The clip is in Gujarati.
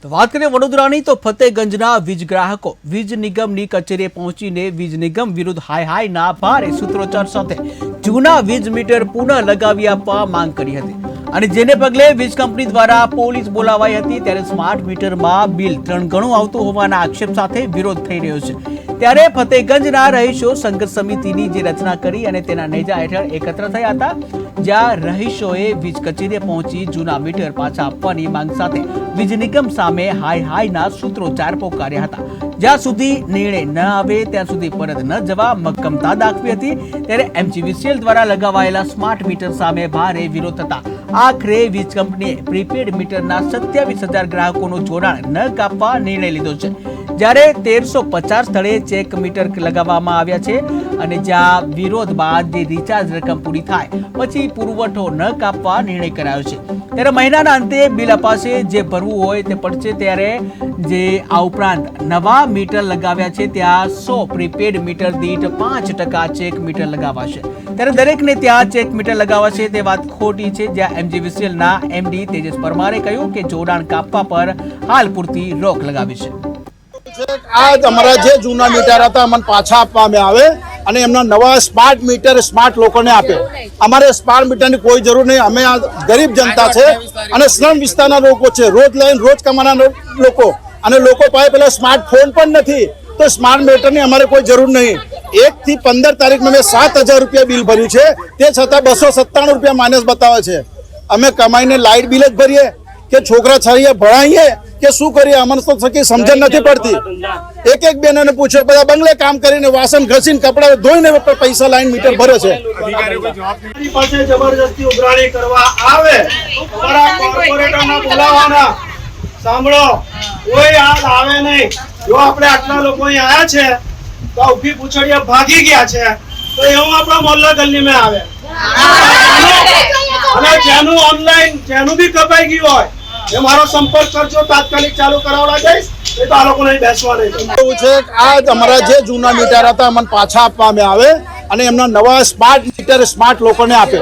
તો વાત કરીએ વડોદરાની તો ફતેગંજના વીજ ગ્રાહકો વીજ નિગમની કચેરીએ પહોંચીને વીજ નિગમ વિરુદ્ધ હાય ભારે સૂત્રોચ્ચાર સાથે જૂના વીજ મીટર પુનઃ લગાવી આપવા માંગ કરી હતી અને જેને પગલે વીજ કંપની દ્વારા પોલીસ બોલાવાઈ હતી। ત્યારે સ્માર્ટ મીટરમાં બિલ 3 ગણું આવતું હોવાના આક્ષેપ સાથે વિરોધ થઈ રહ્યો છે। ત્યારે ફતેગંજના રહીશો સંઘર્ષ સમિતિની જે રચના કરી અને તેના નેજા હેઠળ એકત્ર થયા હતા, જ્યાં રહીશોએ વીજ કચેરીએ પહોંચી જૂના મીટર પાછા આપવાની માંગ સાથે વીજ નિગમ સામે હાયના સૂત્રોચ્ચાર પોકાર્યા હતા। જ્યાં સુધી નિર્ણય ન આવે ત્યાં સુધી પરત ન જવા મક્કમતા દાખવી હતી। ત્યારે MGVCL દ્વારા લગાવાયેલા સ્માર્ટ મીટર સામે ભારે વિરોધ થતા આખરે વીજ કંપનીએ પ્રીપેડ મીટરના 27,000 ગ્રાહકોનું જોડાણ ન કાપવા નિર્ણય લીધો છે। જ્યારે 1350 સ્થળે ચેક મીટર લગાવવામાં આવ્યા છે અને જ્યાં વિરોધ બાદ જે રિચાર્જ રકમ પૂરી થાય પછી પુરવઠો ન કાપવા નિર્ણય કરાયો છે। ત્યારે મહિનાના અંતે બિલ અપાશે, જે ભરવું હોય તે પડશે। ત્યારે જે આ ઉપરાંત નવા મીટર લગાવ્યા છે ત્યાં 100 પ્રીપેડ મીટર દીઠ 5% ચેક મીટર લગાવાશે। ત્યારે દરેકને ત્યાં ચેક મીટર લગાવાશે તે વાત ખોટી છે। જ્યાં MGVCLના MD તેજસ પરમારે કહ્યું કે જોડાણ કાપવા પર હાલ પૂરતી રોક લગાવી છે। आज हमारा जे जूना मीटर था मन पाछा आपवामां आवे અને એમના નવા સ્માર્ટ મીટર સ્માર્ટ લોકોને આપે। અમારે સ્માર્ટ મીટરની કોઈ જરૂર નહીં। અમે આ ગરીબ જનતા છે અને શ્રમ વિસ્તારના લોકો છે, રોજ લઈને રોજ કમાનારા લોકો, અને લોકો પાસે પેલા સ્માર્ટફોન પણ નથી, તો સ્માર્ટ મીટરની અમારે કોઈ જરૂર નહીં। 1 થી 15 તારીખમાં મેં 7,000 રૂપિયા બિલ ભર્યું છે, તે છતાં 297 રૂપિયા માઇનસ બતાવે છે। અમે કમાઈને લાઇટ બિલ જ ભરીએ કે છોકરા છરીએ ભણાવીએ કે શું કરીએ, અમને તો સકી સમજણ નથી પડતી। એક બેનને પૂછ્યો, બધા બંગલે કામ કરીને વાસણ ઘસીને કપડા ધોઈને પૈસા લાઈન મીટર ભરે છે। અધિકારી પાસે જબરદસ્તી ઉઘરાણી કરવા આવે, અમારા કોર્પોરેટરના બોલાવાના સાંભળો, કોઈ હાલ આવે નહીં। જો આપણે આટલા લોકો અહીં આવ્યા છે તો ઉભી પૂછડીએ ભાગી ગયા છે, તો એવું આપણા મોહલ્લા ગલીમાં આવે અને જેનું ઓનલાઈન જેનું બી કપાઈ ગયું હોય એ મારો સંપર્ક કરજો, તાત્કાલિક ચાલુ કરાવવા જઈશ। એ તો આ લોકો નહીં બેસવા નહીં। એવું છે કે આ અમારા જે જૂના મીટર હતા મને પાછા આપવામાં આવે અને એમના નવા સ્માર્ટ મીટર સ્માર્ટ લોકોને આપે।